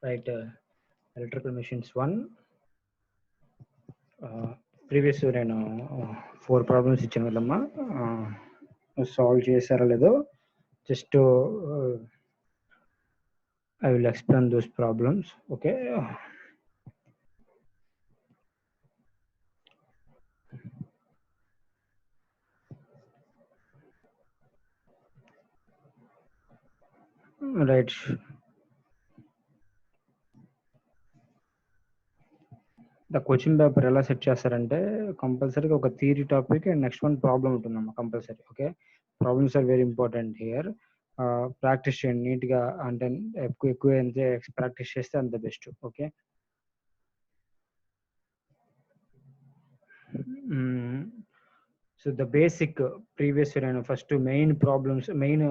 Right, electrical machines 1. Previous నేను 4 problems ఇచ్చాను కదమ్మా, సాల్వ్ చేశారో లేదో just I will explain those problems. Okay, right. The question paper ఎలా సెట్ చేస్తారంటే కంపల్సరీగా ఒక theory topic and next one problem ఉంటుందమ్మా compulsory. Okay, problems are very important here. Practice చేయండి నీట్గా, అంటే ఎక్కువ ఎంత ప్రాక్టీస్ చేస్తే అంత best. Okay, so the basic previous నేను first main problems, main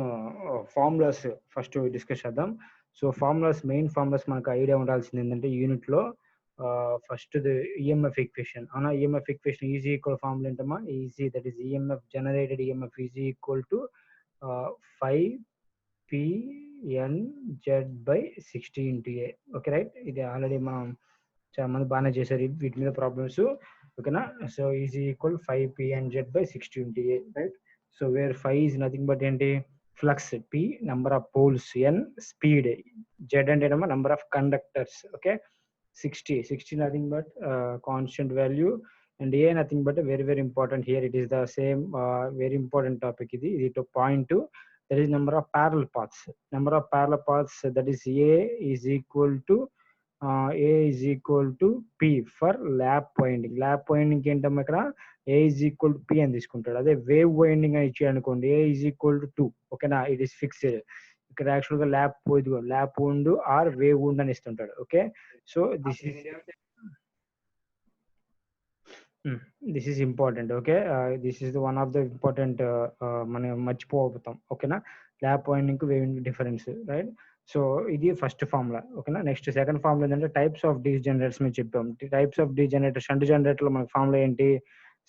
formulas first discuss చేద్దాం. సో మెయిన్ ఫార్ములాస్ మనకు ఐడియా ఉండాల్సింది ఏంటంటే యూనిట్లో ఫస్ట్ ఈఎంఎఫ్ ఈక్వేషన్. అవునా, EMF equation EG equal formula ఏంటమ్మా? EG, that is EMF generated EMF EG equal to 5PNZ/60 okay right. ఇది already మనం చాలా మంది బాగానే చేశారు వీటి మీద ప్రాబ్లమ్స్. ఓకేనా, so EG equal 5PNZ/60 right. So where 5 is nothing but ఏంటి? Flux, P number of poles, N speed, Z అంటే ఏమో number of conductors. Okay, 60 nothing but constant value, and A nothing but very very important here. It is the same very important topic. Idi to point to, there is number of parallel paths. Number of parallel paths, that is A is equal to P for lap winding. Lap winding ఏంటమ్మా ఇక్కడ A is equal to P అని తీసుకుంటాడు. అదే wave winding అని ఇచ్చాడు అనుకోండి, A is equal to 2. ఓకేనా, it is fixed. ఇక్కడ యాక్చువల్గా lap wound or wave wound అని ఇస్తుంటాడు. Okay, so this is important. Okay, this is one of the important, మనం మర్చిపోతాం. ఓకేనా, lap winding wave difference right. So ఇది ఫస్ట్ ఫార్ములా. ఓకేనా, నెక్స్ట్ సెకండ్ ఫార్ములా ఏంటంటే టైప్స్ ఆఫ్ డీస్ జనరేటర్స్ మీద చెప్పాం. Types of DC generator, shunt జనరేటర్లో మనకి ఫార్ములా ఏంటి?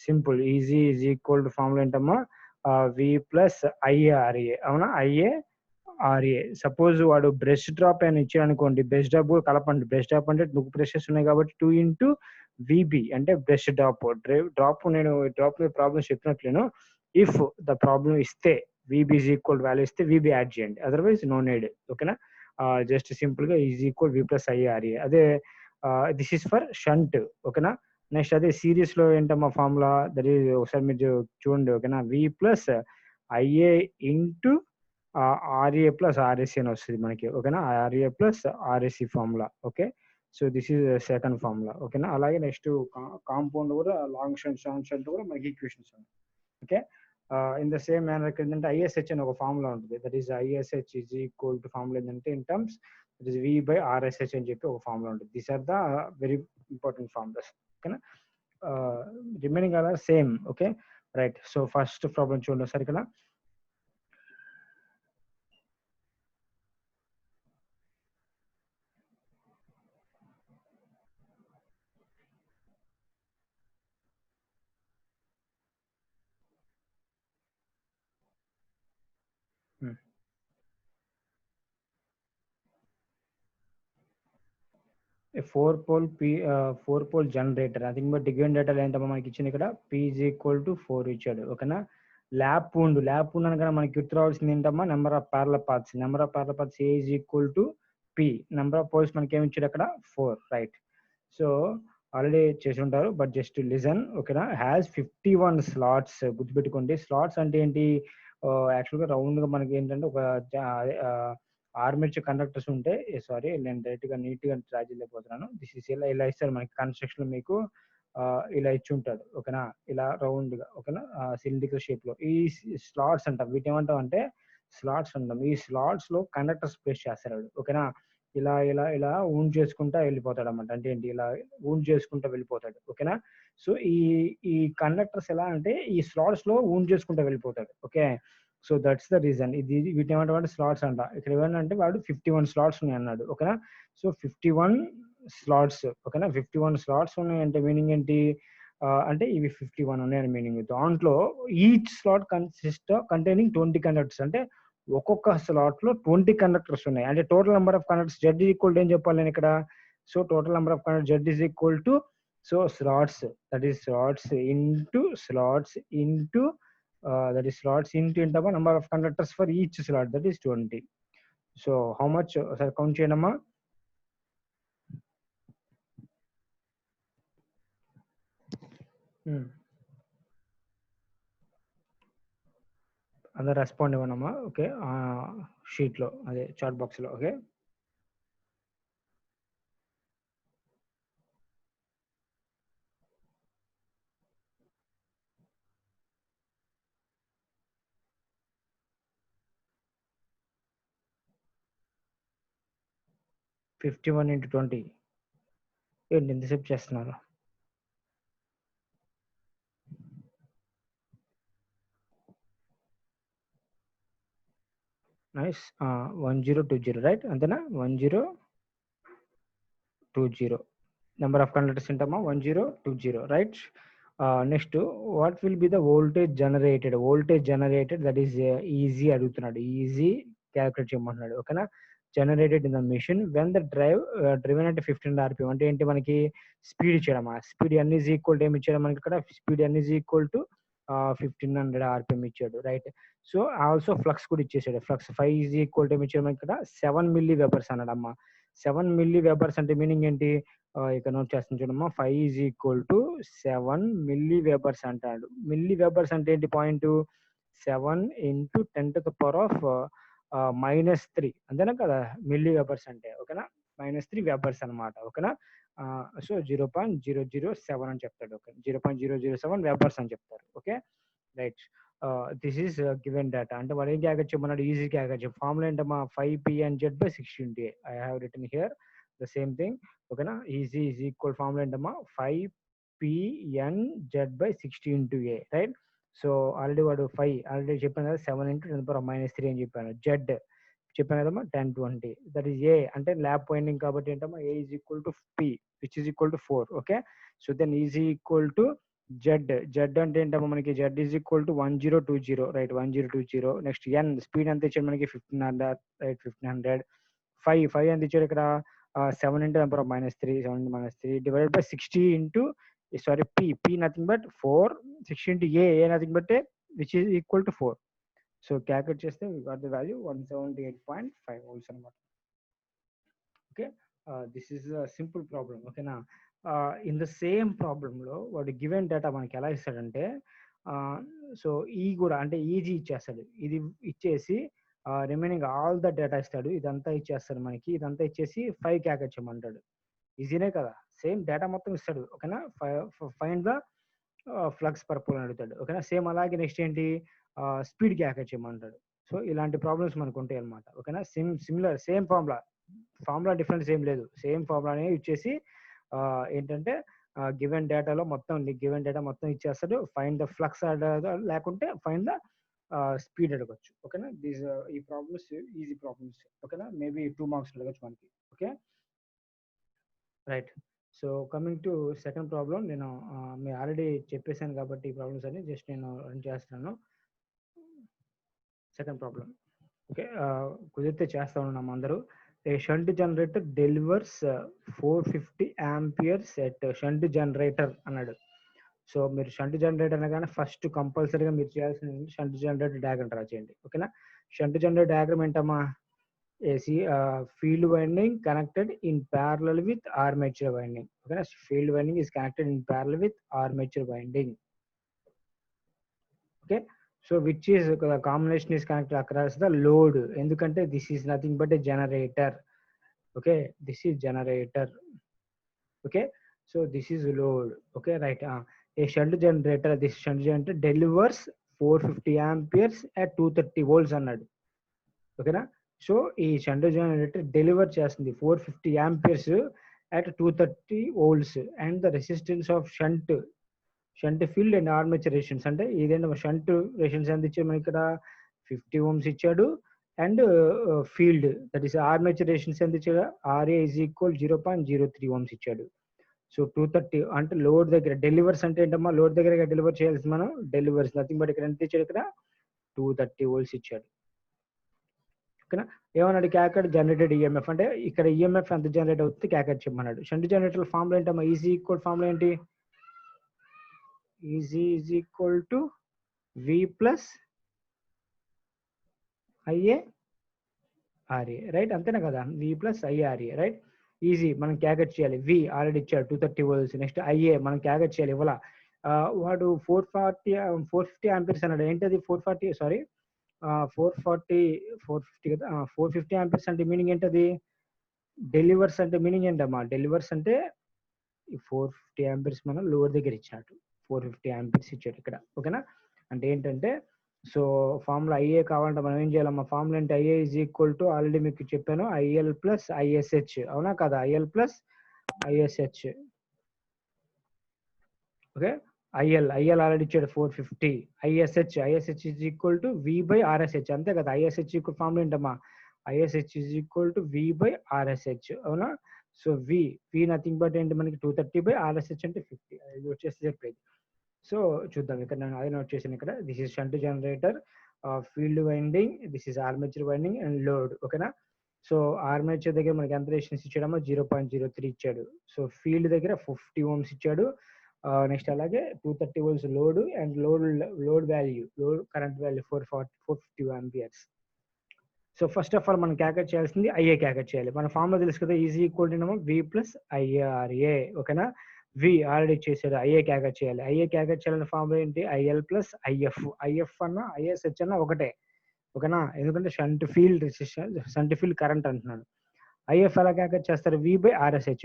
Simple, EG is equal to formula ఏంటమ్మా? V plus IARA. అవునా, IARA. సపోజ్ వాడు బ్రష్ డ్రాప్ అని ఇచ్చాడు అనుకోండి, బ్రష్ డ్రాప్ కూడా కలపండి. బ్రష్ డ్రాప్ అంటే 2 బ్రషెస్ ఉన్నాయి కాబట్టి 2 into VB అంటే బ్రష్ డ్రాప్. నేను డ్రాప్ మీద ప్రాబ్లమ్ చెప్పినట్లేను. ఇఫ్ ద ప్రాబ్లమ్ ఇస్తే VB ఈజ్ ఈక్వల్ వాల్యూ ఇస్తే VB యాడ్ చేయండి, అదర్వైజ్ నో నీడ్. ఓకేనా, జస్ట్ సింపుల్ గా is equal V plus IARA. అదే దిస్ ఈస్ ఫర్ షంట్. ఓకేనా, నెక్స్ట్ అదే సిరీస్ లో ఏంటమ్మా ఫార్ములా? దట్ ఈస్ ఒకసారి మీరు చూడండి. ఓకేనా, V plus IA into RA plus RSC అని వస్తుంది మనకి. ఓకేనా, RA plus RSC formula. Okay, so this is second formula. ఓకేనా, అలాగే నెక్స్ట్ కాంపౌండ్ కూడా లాంగ్ షంట్, షార్ట్ షంట్ కూడా మనకి ఈక్వేషన్స్ ఉన్నాయి. Okay, in the same manner ఏంటంటే ISH అని ఒక ఫార్ములా ఉంటుంది. That is ISH is equal to formula ఏంటంటే in terms that is V/RSH అని చెప్పి ఒక ఫార్ములా ఉంటుంది. These are the very important formulas. ఓకేనా, remaining are same. Okay right. So first problem చూడండి ఒకసారి ఇక్కడ. Four pole generator. అది బట్ గివెన్ డేటా ఏంటమ్మా మనకి ఇచ్చింది ఇక్కడ P = 4 ఇచ్చాడు. ఓకేనా. ల్యాప్ ఉండు అనగా మనకి గుర్తు రావాల్సింది ఏంటమ్మా, number of parallel paths. Number of parallel paths A = P. Number of poles మనకి ఏమి ఇచ్చాడు అక్కడ 4, రైట్. సో ఆల్రెడీ చేసి ఉంటారు, బట్ జస్ట్ లిజన్. ఓకేనా. Has 51 slots. గుర్తుపెట్టుకోండి, స్లాట్స్ అంటే ఏంటి, యాక్చువల్గా రౌండ్ గా మనకి ఏంటంటే ఒక ఆర్మేచర్ కండక్టర్స్ ఉంటే, సారీ నేను డైరెక్ట్ గా నీట్ గా ట్రై చేయలేకపోతున్నాను. దిస్ ఇస్ ఇలా ఇస్తారు మనకి కన్స్ట్రక్షన్ లో మీకు ఇలా ఇచ్చి ఉంటాడు. ఓకేనా. ఇలా రౌండ్ గా, ఓకేనా, సిలిండ్రికల్ షేప్ లో ఈ స్లాట్స్ అంటాం. వీటి ఏమంటాం అంటే స్లాట్స్ అంటాం. ఈ స్లాట్స్ లో కండక్టర్స్ ప్లేస్ చేస్తారు. ఓకేనా. ఇలా ఇలా ఇలా ఊన్ చేసుకుంటా వెళ్ళిపోతాడు అన్నమాట. అంటే ఏంటి, ఇలా ఊన్ చేసుకుంటా వెళ్ళిపోతాడు. ఓకేనా. సో ఈ కండక్టర్స్ ఎలా అంటే ఈ స్లాట్స్ లో ఊన్ చేసుకుంటా వెళ్ళిపోతాడు. Okay. So that's the reason. ఇది వీటి ఏమంటే స్లాట్స్ అంట. ఇక్కడ ఏమంటే వాడు 51 స్లాట్స్ ఉన్నాయి అన్నాడు. ఓకేనా. So 51 slots. ఓకేనా. 51 స్లాట్స్ ఉన్నాయి అంటే మీనింగ్ ఏంటి, అంటే ఇవి 51 ఉన్నాయని మీనింగ్. దాంట్లో each slot consist containing 20 conductors. అంటే ఒక్కొక్క స్లాట్ లో 20 కండక్టర్స్ ఉన్నాయి. అంటే total number of conductors Z ఏం చెప్పాలి నేను ఇక్కడ. So total number of conductors Z so slots, that is slots into that is slots into number of conductors for each slot, that is 20. So how much, sir, count cheyanamma. అందరూ respond ఇవ్వనమ్మా. Okay. Sheet లో, అదే chat box లో. Okay. $51 × 20 ఏంటి ఎంతసేపు చేస్తున్నారు. Nice. 1020, right, అంతేనా. 1020 number of conductors ఏంటమ్మా 1020, right. Next, what will be the voltage generated, that is EG అడుగుతున్నాడు. ఈజీ క్యాలిక్యులేట్ చేయమంటున్నాడు. ఓకేనా. Generated in the machine when the driven అంటే 15 RPM. అంటే ఏంటి, మనకి స్పీడ్ ఇచ్చాడమ్మా. Speed n is equal to ఏమి ఇచ్చాడు మనకి ఇక్కడ, speed n is equal to 1500 RPM ఇచ్చాడు, రైట్. సో ఆల్సో ఫ్లక్స్ కూడా ఇచ్చేసాడు. ఫ్లక్స్ 5 ఈజ్ ఈక్వల్ టు ఏమి ఇచ్చాడు మనకి ఇక్కడ 7 మిల్లీ వెబర్స్ అన్నాడమ్మా. 7 మిల్లీ వెబర్స్ అంటే మీనింగ్ ఏంటి, ఇక్కడ నోట్ చేస్తాను చూడమ్మా. 5 is equal to 7 milli webers అంటాడు. మిల్లీ వెబర్స్ అంటే ఏంటి పాయింట్, 7 × 10⁻³ అంతేనా కదా మిల్లీ వెబర్స్ అంటే. ఓకేనా. -3 వెబర్స్ అనమాట. ఓకేనా. సో 0.007 అని చెప్తాడు. ఓకే. 0.007 వెబర్స్ అని చెప్తారు. Okay, right. This is given data. అంటే వాడు ఏం క్యాల్కులేట్ చేయమన్నాడు, ఈజీ క్యాల్కులేట్. ఫార్ములా ఏంటమ్మా, 5PNZ/60 I have written here the same thing. ఓకేనా. ఈజీ ఈజ్ ఈక్వల్ ఫార్ములా ఏంటమ్మా 5PNZ/60 × A, right. So already వాడు 5 ఆల్రెడీ చెప్పాను కదా, 7 × 10⁻³ అని చెప్పాను. జెడ్ చెప్పాను కదమ్మా 1020, దట్ ఈస్ A. అంటే ల్యాబ్ పాయింటింగ్ కాబట్టి ఏంటమ్మా A is equal to P which is equal to 4. Okay. So then is equal to Z అంటే ఏంటమ్మా మనకి, Z is equal to 1020, right, 1020. Next n speed ఎంత ఇచ్చాడు మనకి 1500, రైట్, 1500. 5 ఎంత ఇచ్చాడు ఇక్కడ, 7 × 10⁻³ 7 divided by 60 into, sorry, P nothing but 4, 60 into A nothing but which is equal to 4. So calculate చేస్తే we got the value 178.5 volts అనమాట. Okay. This is a simple problem. ఓకేనా. In the same ప్రాబ్లంలో వాడు given data మనకి ఎలా ఇస్తాడంటే, so ఈ కూడా అంటే ఈజీ ఇచ్చేస్తాడు. ఇది ఇచ్చేసి రిమైనింగ్ ఆల్ ద డేటా ఇస్తాడు. ఇదంతా ఇచ్చేస్తాడు మనకి. ఇదంతా ఇచ్చేసి 5 క్యాల్కులేట్ చేయమంటాడు. ఈజీనే కదా, సేమ్ డేటా మొత్తం ఇస్తాడు. ఓకేనా. Find the flux per pole అని అడుగుతాడు. ఓకేనా. సేమ్ అలాగే నెక్స్ట్ ఏంటి, స్పీడ్ క్యాల్కులేట్ చేయమంటాడు. సో ఇలాంటి ప్రాబ్లమ్స్ మనకు ఉంటాయి అనమాట. ఓకేనా. సిమిలర్ సేమ్ ఫార్ములా డిఫరెన్స్ ఏం లేదు. సేమ్ ఫార్ములానే ఇచ్చేసి ఏంటంటే గివెన్ డేటాలో మొత్తం గివెన్ డేటా మొత్తం ఇచ్చేస్తాడు. ఫైండ్ ద ఫ్లక్స్ లేకుంటే ఫైండ్ ద స్పీడ్ అడగచ్చు. ఓకేనా. ఈ ప్రాబ్లమ్స్ ఈజీ ప్రాబ్లమ్స్. ఓకేనా. మేబీ 2 మార్క్స్ అడగచ్చు మనకి. Okay, right. So coming to second problem, నేను మీరు ఆల్రెడీ చెప్పేశాను కాబట్టి ఈ ప్రాబ్లమ్స్ అని జస్ట్ నేను రన్ చేస్తున్నాను. Second problem. ఓకే, కుదిరితే చేస్తా ఉన్నాం అందరూ. A shunt generator delivers 450 amperes at shunt generator అన్నాడు. సో మీరు షంట్ జనరేటర్ అనగానే ఫస్ట్ కంపల్సరీగా మీరు చేయాల్సింది షంట్ జనరేటర్ డయాగ్రామ్ డ్రా చేయండి. ఓకేనా. షంట్ జనరేటర్ డయాగ్రామ్ ఏంటమ్మా? AC field winding connected in parallel with armature winding. ఓకేనా. Field winding is connected in parallel with armature winding. Okay. So which is combination is connected across the load. ఎందుకంటే this is nothing but a generator. Okay, this is generator. Okay, so this is load. Okay, right. A shunt generator, this shunt generator delivers 450 amperes at 230 volts అన్నాడు. ఓకేనా. So ఈ shunt generator deliver చేస్తుంది 450 amperes at 230 volts and the resistance of shunt field and armature resistance. అంటే ఇదేంటి shunt resistance ఎంత ఇచ్చాడు మనకి ఇక్కడ? 50 ohms ఇచ్చాడు. And field that is armature resistance ఎంత ఇచ్చాడు? RA ఈజ్ ఈక్వల్ 0.03 ohms ఇచ్చాడు. సో 230 అంటే లోడ్ దగ్గర డెలివర్స్ అంటే ఏంటమ్మా? లోడ్ దగ్గర డెలివర్ చేయాల్సి మనం డెలివర్స్ నథింగ్ బట్ ఇక్కడ ఎంత ఇచ్చాడు? ఇక్కడ 230 volts ఇచ్చాడు. ఓకేనా. ఏమన్నాడు? క్యాకెట్ జనరేటెడ్ ఈఎంఎఫ్ అంటే ఇక్కడ ఈఎంఎఫ్ ఎంత జనరేట్ అవుతుంది క్యాకెట్ చెప్పమన్నాడు. షంట్ జనరేటర్ ఫార్ములా ఏంటమ్మా? ఈజీ ఈక్వల్ ఫార్ములా ఏంటి? Easy is equal to V plus IA RA, right. అంతేనా కదా? V plus IRA, right. Easy. మనం క్యాకెట్ చేయాలి. V ఆల్రెడీ ఇచ్చాడు 230 volts. నెక్స్ట్ IA మనం క్యాకెట్ చేయాలి. ఇవ్వాల వాడు 450 ఆంపియర్స్ అన్నాడు. ఏంటది 440? సారీ 450 కదా. 450 ఆంపియర్స్ అంటే మీనింగ్ ఏంటది? డెలివర్స్ అంటే మీనింగ్ ఏంటమ్మా? డెలివర్స్ అంటే 450 ఆంపియర్స్ మనం లోడ్ దగ్గర ఇచ్చినట్టు 450 ఆంపియర్స్ ఇచ్చాడు ఇక్కడ. ఓకేనా. అంటే ఏంటంటే సో ఫార్ములా IA కావాలంటే మనం ఏం చేయాలమ్మా? ఫార్ములా అంటే IA is equal to already మీకు చెప్పాను IL ప్లస్ ISH. అవునా కదా? IL plus ISH. Okay. IL already ఇచ్చాడు 450. ISH is equal to V by RSH. అంతే కదా? ISH ఈక్వల్ ఫార్ములా ఏంటమ్మా? ISH is equal to V by RSH. అవునా. So V nothing but ఏంటి మనకి 230 బై RSH అంటే 50. అది వచ్చేసి చెప్పేది. సో చూద్దాం ఇక్కడ నేను అదే నోట్ చేశాను ఇక్కడ. This is shunt generator, field winding, this is armature winding and load. ఓకేనా. సో ఆర్మేచర్ దగ్గర మనకి ఎంత రెసిస్టెన్స్ ఇచ్చాడమ్మా? 0.03 ఇచ్చాడు. సో ఫీల్డ్ దగ్గర 50 ohms ఇచ్చాడు. నెక్స్ట్ అలాగే 230 volts load and load current value 450 amperes. So first of all మనం క్యాకెట్ చేయాల్సింది IA క్యాకెట్ చేయాలి. మన ఫార్ములా తెలుసు కదా, E g equal to V plus IRA. ఓకేనా. V ఆల్రెడీ చేశాడు. IA క్యాకెట్ చేయాలి. IA క్యాకెట్ చేయాలని ఫార్ములా ఏంటి? IL ప్లస్ IF అన్న ISH అన్న ఒకటే. ఓకేనా. ఎందుకంటే shunt field resistance, shunt field current అంటున్నాను. IF ఎలా క్యాకెట్ చేస్తారు? V by RSH.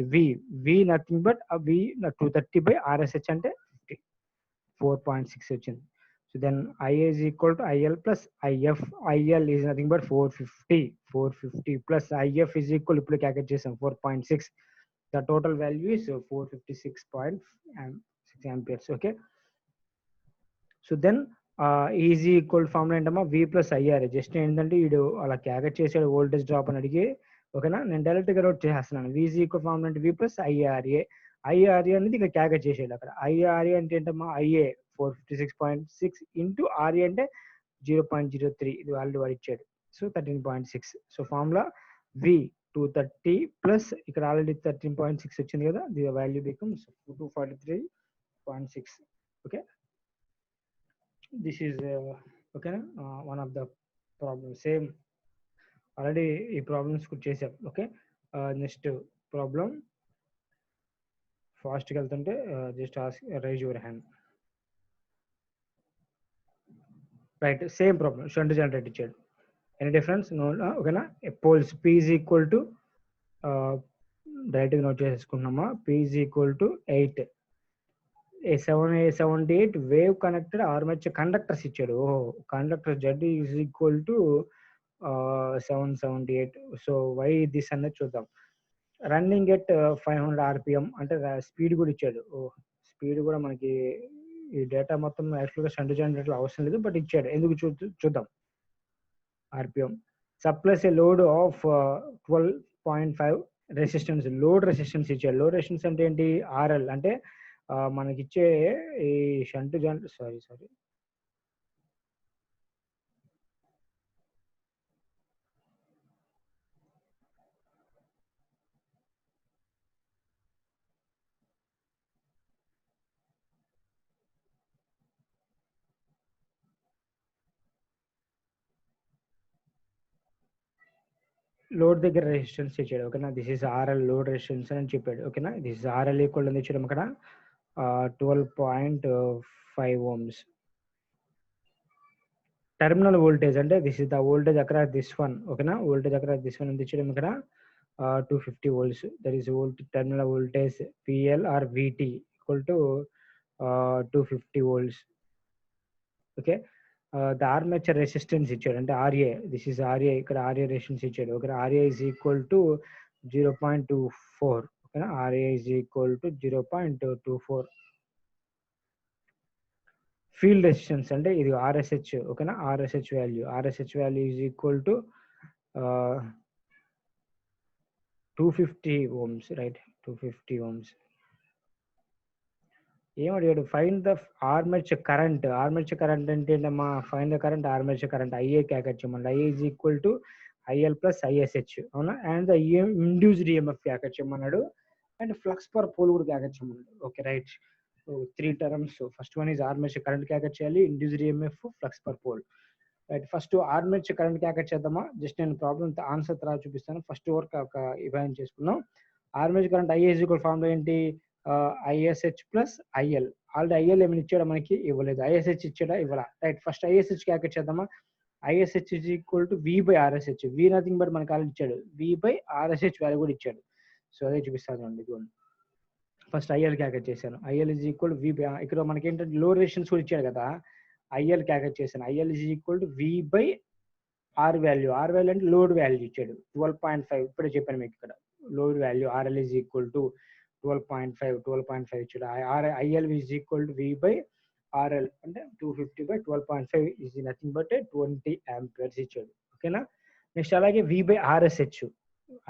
V nothing but V 230 by RSH అంటే 4.6 వచ్చింది. So then IA is equal to IL plus IF. IL is nothing but 450 plus IF is equal, ఇప్పుడు క్యాకెట్ చేసాం 4.6. The total value is 456.6 amperes. Okay. So then E g equal formula ఏంటమ్మా? V plus IRA. Just ఏంటంటే వీడు అలా క్యాకెట్ చేసాడు voltage drop అని అడిగి. ఓకేనా. నేను డైరెక్ట్ గా నోట్ చేసేస్తున్నాను. V ఈజ్ ఈక్వల్ ఫార్ములా అంటే V ప్లస్ IRA. IRA అనేది ఇక్కడ క్యాకెట్ చేసాడు అక్కడ. IRA అంటే ఏంటమ్మా? IA 456.6 ఇంటూ RA అంటే 0.03. ఇది ఆల్రెడీ వాడు ఇచ్చాడు. So 13.6. So formula V 230 plus ఇక్కడ ఆల్రెడీ 13.6 వచ్చింది కదా. The value becomes 243.6. Okay. This is ఓకేనా one of the problem. Same already ఈ ప్రాబ్లమ్స్ చేసాం. ఓకే. నెక్స్ట్ ప్రాబ్లం ఫాస్ట్గా వెళ్తుంటే just raise your hand. Right. Same problem. Shunt generator ఇచ్చాడు. Any difference? No. ఓకేనా. Poles P is equal to డైరెక్ట్గా note చేసేసుకుంటున్నామా? P is equal to 8. A78 wave connected armature conductors ఇచ్చాడు. Conductor Z is equal to 778. So why this అనేది చూద్దాం. Running at 500 RPM అంటే speed కూడా ఇచ్చాడు. స్పీడ్ కూడా మనకి ఈ డేటా మొత్తం యాక్చువల్గా షంట్ జనరేటర్ అవసరం లేదు, బట్ ఇచ్చాడు. ఎందుకు చూద్దాం. RPM supplies a load of 12.5 resistance. Load resistance ఇచ్చాడు. లోడ్ రెసిస్టెన్స్ అంటే ఏంటి? RL అంటే మనకిచ్చే ఈ షంట్ సారీ లోడ్ దగ్గర రెసిస్టెన్స్ ఇచ్చాడు. ఓకేనా, this is RL load resistance అని చెప్పాడు. ఓకేనా, దిస్ ఇస్ ఆర్ఎల్ ఈక్వల్ అని ఇచ్చాడు అక్కడ 12.5 ohms. టెర్మినల్ వోల్టేజ్ అంటే దిస్ ఇస్ ద వోల్టేజ్ అక్కడ దిస్ వన్. ఓకేనా, వోల్టేజ్ అక్కడ దిస్ వన్ ఎంత ఇచ్చాడు ఇక్కడ 250 volts. That is terminal voltage PL or VT equal to 250 volts. Okay, the armature resistance ఇచ్చాడు అంటే RA. దిస్ ఇస్ RA, ఇక్కడ RA రెసిస్టెన్స్ ఇచ్చాడు. Okay, RA is equal to 0.24. ఓకేనా, RA is equal to 0.24. Field resistance అంటే ఇది RSH. ఓకేనా, RSH value is equal to 250 ohms, right, 250 ohms. ఏమడిగాడు, find the armature current. Armature current అంటే ఏంటమ్మా, find the current armature current IA క్యాకెచ్చమండి. IA is equal to IL plus ISH. అవునా, and the induced EMF క్యాకెచ్చమన్నాడు, and flux per pole కూడా క్యాకెచ్చమన్నాడు. Okay, right. 3 terms. First one is armature current క్యాకెట్ చేయాలి, induced EMF, flux per pole. Right, first armature current క్యాకెట్ చేద్దామా. Just నేను problem answer తర్వాత చూపిస్తాను. ఫస్ట్ వర్క్ ఒక ఇవాల్యుయేట్ చేసుకున్నాం. Armature current IA is equal formula ఏంటి, ISH plus IL. Already IL ఏమైనా ఇచ్చాడా, మనకి ఇవ్వలేదు. ISH ఇచ్చాడా, ఇవ్వాల. రైట్, ఫస్ట్ ISH క్యాకెట్ చేద్దామా. ISH is equal to V by RSH. V nothing but మనకి ఆల్రెడీ ఇచ్చాడు, V బై RSH వాల్యూ కూడా ఇచ్చాడు. సో అదే చూపిస్తాను అండి. ఫస్ట్ IL క్యాకెట్ చేశాను. IL is equal to V by, ఇక్కడ మనకి ఏంటంటే లో రెసిస్టెన్స్ కూడా ఇచ్చాడు కదా, IL క్యాకెట్ చేశాను. IL is equal to V by R value. R value అంటే లోడ్ వాల్యూ ఇచ్చాడు 12.5. ఇప్పుడే చెప్పాను మీకు ఇక్కడ load value. RL is equal to 12.5 ఇచ్చాడు. IL is equal to V by RL అంటే 250 by 12.5 is nothing but 20 amperes ఇచ్చాడు. ఓకేనా, నెక్స్ట్ అలాగే V by RSH.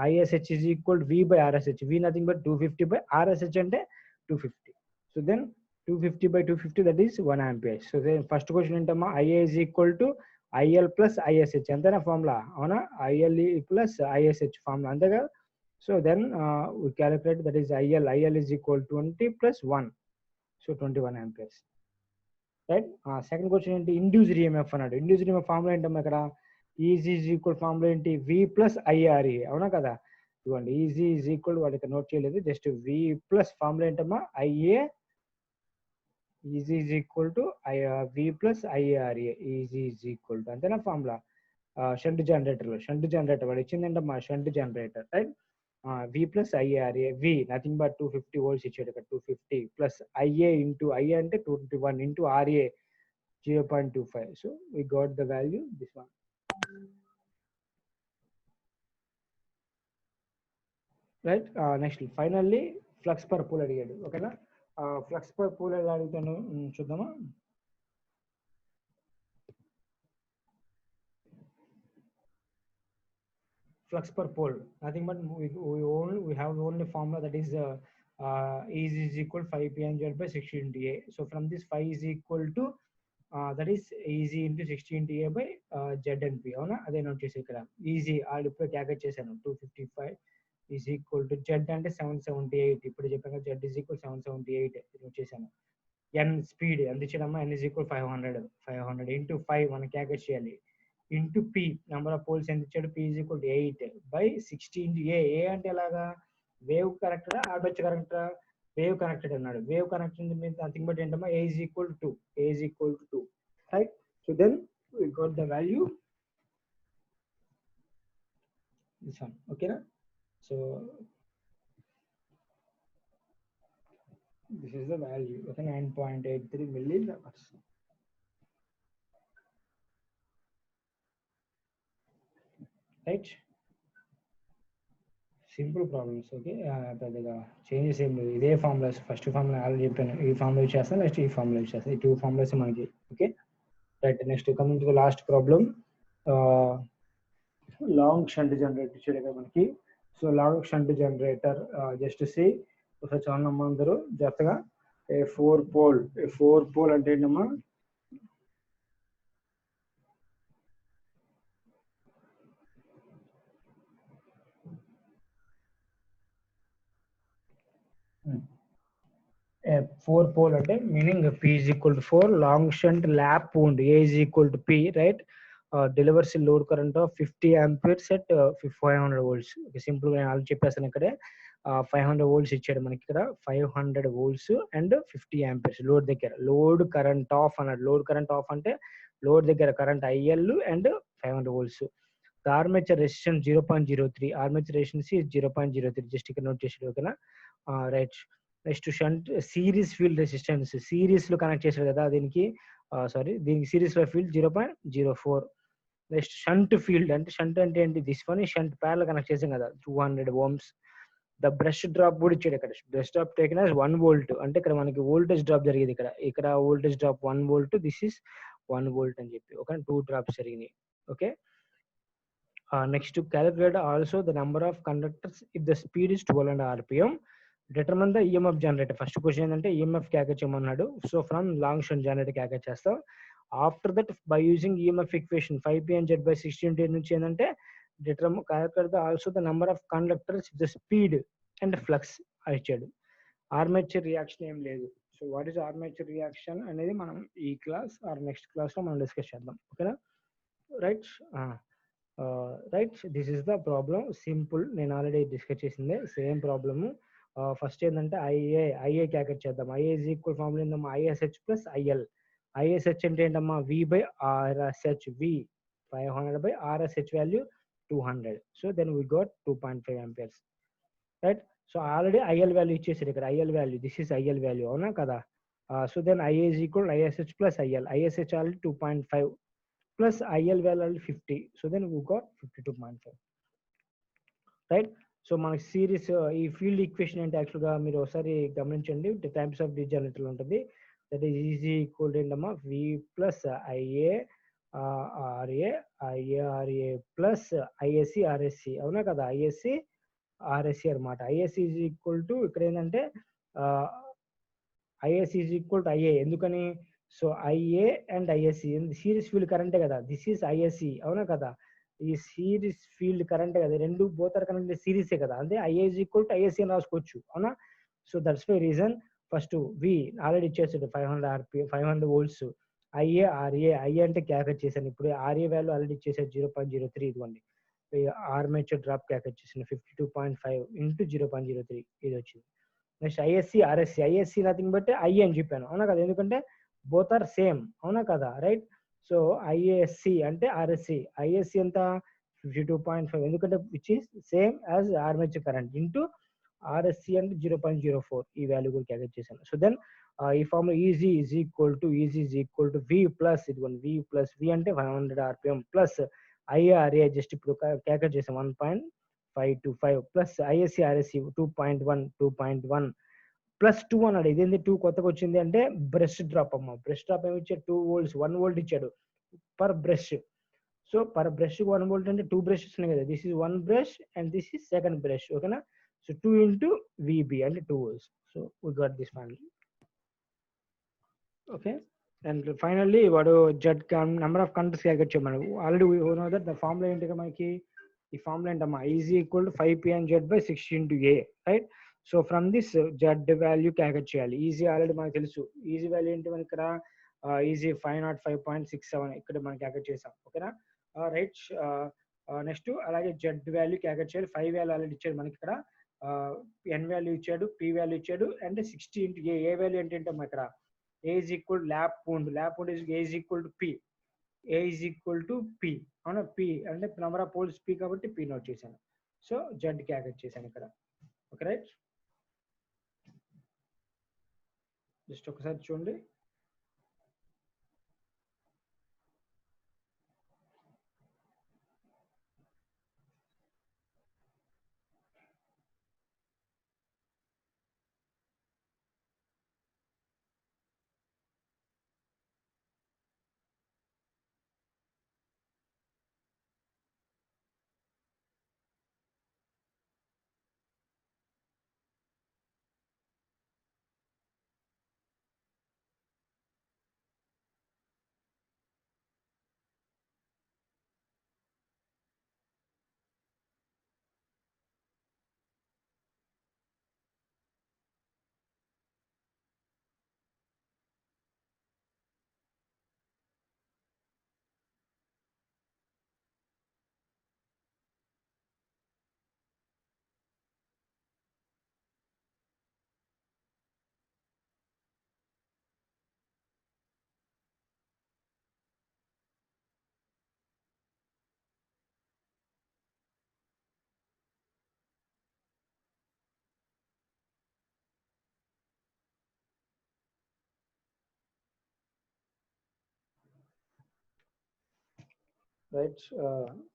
ISH is equal to V by RSH. V nothing but 250 by RSH అంటే 250. So then 250 by 250 that is 1 ampere. So then first question ఏంటమ్మా, IA is equal to IL plus ISH. ఎంతైనా formula, అవునా, IL plus ISH formula, అంతేగా. So then we calculate that is IL is equal to 20 plus 1. So 21 amperes. Right, second question ఏంటి, induced EMF అన్నాడు. Induced EMF formula ఏంటమ్మా, ఇక్కడ is equal formula ఏంటి, V plus IRE. అవునా కదా, ఇవ్వండి. EG is equal, వాడికి నోట్ చేయలేదు, జస్ట్ V ప్లస్ ఫార్ములా ఏంటమ్మా, IA EG is equal to V plus IRA. EG is equal to అంతేనా ఫార్ములా. షంట్ జనరేటర్ వాడు ఇచ్చిందంటమ్మా, shunt generator. Right, V plus IRA. V nothing but 250 volts ఇచ్చాడు ఇక్కడ, 250 plus IA into IA అంటే 21 into RA 0.25. So we got the value this one. Right, next finally flux per pole అడిగాడు. ఓకేనా, flux per pole ఎలా అడుగుతాను చూద్దామా. flux per pole, nothing but we have only formula, that is E is equal 5 PNZ by 60 into A. So from this 5 is equal to that is easy into 60 into A by ZNP. అవునా, అదే note చేసి ఇక్కడ easy already ఇప్పుడు calculate చేశాను. 255 is equal to Z అంటే 778. ఇప్పుడు చెప్పాను Z is equal 778 note చేశాను. N స్పీడ్ ఎంత ఇచ్చాడమ్మా, N is equal 500 into 5 మనం క్యాల్కులేట్ చేయాలి, into P number of poles ఎంత ఇచ్చాడు, P is equal to 8 by 60 into A. అంటే ఎలాగా, వేవ్ కనెక్టెడా ఆర్మేచర్ కనెక్టెడా, వేవ్ కనెక్టెడ్ అన్నాడు. వేవ్ కనెక్టెడ్ మీద నథింగ్ బట్ ఏంటమ్మా, A is equal to 2. Right, so then we got the value this one. ఓకేనా, so this is the value. Okay, 9.83 milliamperes. Right, simple problems. Okay, పెద్దగా changes ఏం లేదు, ఇదే formulas. First formula already చెప్పాను, ఈ formula use చేస్తాను, నెక్స్ట్ ఈ ఫార్ములా యూజ్ చేస్తాను. ఈ 2 ఫార్ములాస్ మనకి. Okay, right, next coming to last problem, long shunt generator ఇచ్చాడు కదా మనకి. So long shunt generator, just see ఒకసారి చూడమ్మా అందరూ జాగ్రత్తగా. ఏ 4 పోల్ అంటే ఏంటమ్మా, ఫోర్ పోల్ అంటే meaning P is equal to 4, long shunt lap wound A is equal to P, right. delivers a load current of 50 amperes at 500 volts. Okay, simple గా నేను already చెప్పేస్తాను ఇక్కడే. 500 volts ఇచ్చాడు మనకి ఇక్కడ. 500 volts అండ్ 50 amperes లోడ్ దగ్గర. Load current of అన్నాడు. Load current of అంటే లోడ్ దగ్గర current IL and 500 volts. The armature resistance 0.03. Armature resistance is 0.03. Just ఇక్కడ నోట్ చేసాడు. ఓకేనా, right. Next shunt series field resistance. Series లో కనెక్ట్ చేశాడు కదా దీనికి, దీనికి సిరీస్ లో ఫీల్డ్ 0.04. నెక్స్ట్ షంట్ ఫీల్డ్ అంటే, షంట్ అంటే ఏంటి, this one shunt parallel connect చేసాం కదా 200 ohms. ద బ్రష్ డ్రాప్ కూడా ఇచ్చాడు ఇక్కడ. Brush drop taken as 1 volt. అంటే ఇక్కడ మనకి వోల్టేజ్ డ్రాప్ జరిగేది ఇక్కడ voltage drop 1 volt. This is 1 volt అని చెప్పి. ఓకే, 2 drops జరిగినాయి. Okay, next to calculate also the number of conductors if the speed is 12 rpm. Determine the EMF generator. First question ఏంటంటే EMF calculate చేయమన్నాడు. So from long shunt generator calculate చేస్తాం. After that by using EMF equation 5p/16 నుంచి ఏంటంటే calculate also the number of conductors the speed and flux ఇచ్చాడు. Armature reaction ఏం లేదు. So what is armature reaction అనేది మనం ఈ క్లాస్ ఆర్ నెక్స్ట్ క్లాస్ లో మనం డిస్కస్ చేద్దాం. ఓకేనా, right. Right, this is the problem. Simple, నేను ఆల్రెడీ డిస్కస్ చేసిందే సేమ్ ప్రాబ్లము. ఫస్ట్ ఏంటంటే ఐఏ క్యాకెట్ చేద్దాం. ఐఏ ఈజ్ ఈక్వల్ ఫార్ములా ఏంటమ్మా, ఐఎస్హెచ్ ప్లస్ ఐఎల్. ఐఎస్హెచ్ అంటే ఏంటమ్మా, V by RSH. V 500 by RSH value 200. So then we got 2.5 amperes. Right. So already IL value ఇచ్చేసారు ఇక్కడ. IL value, this is IL value, అవునా కదా. So then IA is equal ISH plus IL. ISH already 2.5 plus IL value 50. So then we got 52.5. Right. So మనకి series ఈ field equation అంటే యాక్చువల్గా మీరు ఒకసారి గమనించండి. టైప్స్ ఆఫ్ జనరేటర్లు ఉంటుంది. దట్ ఈస్ ఈజీ ఈక్వల్ ఏంటమ్మా, V plus IA RA, IA RA plus ISC RSC, అవునా కదా. ఐఎస్సి ఆర్ఎస్సి అనమాట. ఐఎస్సి ఈజ్ ఈక్వల్ టు ఇక్కడ ఏంటంటే ISC is equal to IA. ఎందుకని, so IA and ISC series field కరెంటే కదా. దిస్ ఈస్ ఐఎస్సి, అవునా కదా. ఈ సిరీస్ ఫీల్డ్ కరెంటే కదా. రెండు బోత్ ఆర్ కరెంట్ సిరీసే కదా. అంటే IA is equal to ISC అని రాసుకోవచ్చు, అవునా. So that's my reason. First V already ఇచ్చేసాడు 500 RPM 500 volts. IA RA, IA అంటే క్యాల్కులేట్ చేశాను. ఇప్పుడు ఆర్ఏ వాల్యూ ఆల్రెడీ ఇచ్చేసాడు 0.03. ఇదిగోండి ఆర్మేచర్ డ్రాప్ క్యాల్కులేట్ చేసాను 52.5 ఇంటూ 0.03 ఇది వచ్చింది. Next ISC RSC. ISC nothing but IA అని చెప్పాను, అవునా కదా. ఎందుకంటే బోత్ ఆర్ సేమ్, అవునా కదా, రైట్. సో ఐఏఎస్సి అంటే ఆర్ఎస్సి. ఐఎస్సి ఎంత 52.5, ఎందుకంటే which is same as armature current into RSC అంటే 0.04. ఈ వాల్యూ కూడా క్యాల్కులేట్ చేశాను. సో దెన్ ఈ formula EG is equal to V plus ఇదిగోండి వి ప్లస్ వి అంటే 500 ఆర్పిఎం ప్లస్ ఐఆర్ఏ జస్ట్ ఇప్పుడు క్యాల్కులేట్ చేసాం 1.525 ప్లస్ ఐఎస్సి ఆర్ఎస్సి 2.1 ప్లస్ 2 అన్నాడు. ఇదేంటి 2 కొత్తగా వచ్చింది అంటే బ్రష్ డ్రాప్ అమ్మ. బ్రష్ డ్రాప్ ఏమి ఇచ్చాడు, 2 volts 1 volt ఇచ్చాడు per brush. So per brush 1 volt అంటే 2 brushes ఉన్నాయి కదా. This is 1 brush and this is second brush, ఓకేనా. సో 2 into విబి అంటే 2 volts. So we got this finally. Okay, and finally వాడు Z number of conductors calculate చేయమన్నాడు. Already we know that the formula ఏంటి మనకి. ఈ formula ఏంటమ్మా, is equal to 5p/z/16 right. So from this Z value calculate చేయాలి. Easy already మనకు తెలుసు. Easy value ఏంటి మనకి ఇక్కడ, ఈజీ 505.67 ఇక్కడ మనం క్యాల్కులేట్ చేసాం, ఓకేనా, రైట్. నెక్స్ట్ అలాగే జెడ్ వాల్యూ క్యాల్కులేట్ చేయాలి. 5 వాల్యూ ఆల్రెడీ ఇచ్చాడు మనకి ఇక్కడ. ఎన్ వాల్యూ ఇచ్చాడు, పి వాల్యూ ఇచ్చాడు అండ్ 60 into ఏ వాల్యూ ఏంటంటే ఇక్కడ A is equal to lap wound is A is equal to P. A is equal to P. అవునా, P అంటే నెంబర్ ఆఫ్ పోల్స్ P కాబట్టి P నోట్ చేశాను. So Z calculate చేశాను ఇక్కడ, okay, right. Just ఒకసారి చూడండి. right?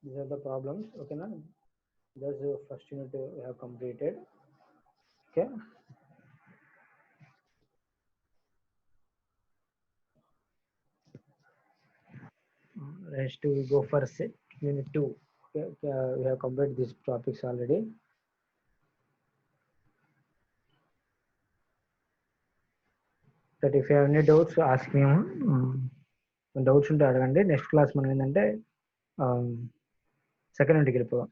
These are the problems. Okay, now that's the first unit we have completed. Okay. Let's to go for unit 2. Okay, we have completed these topics already. But if you have any doubts, ask me. Doubts ఉంటే అడగండి. Next class మనం ఏంటంటే second ఇంటికి వెళ్ళిపోదాం.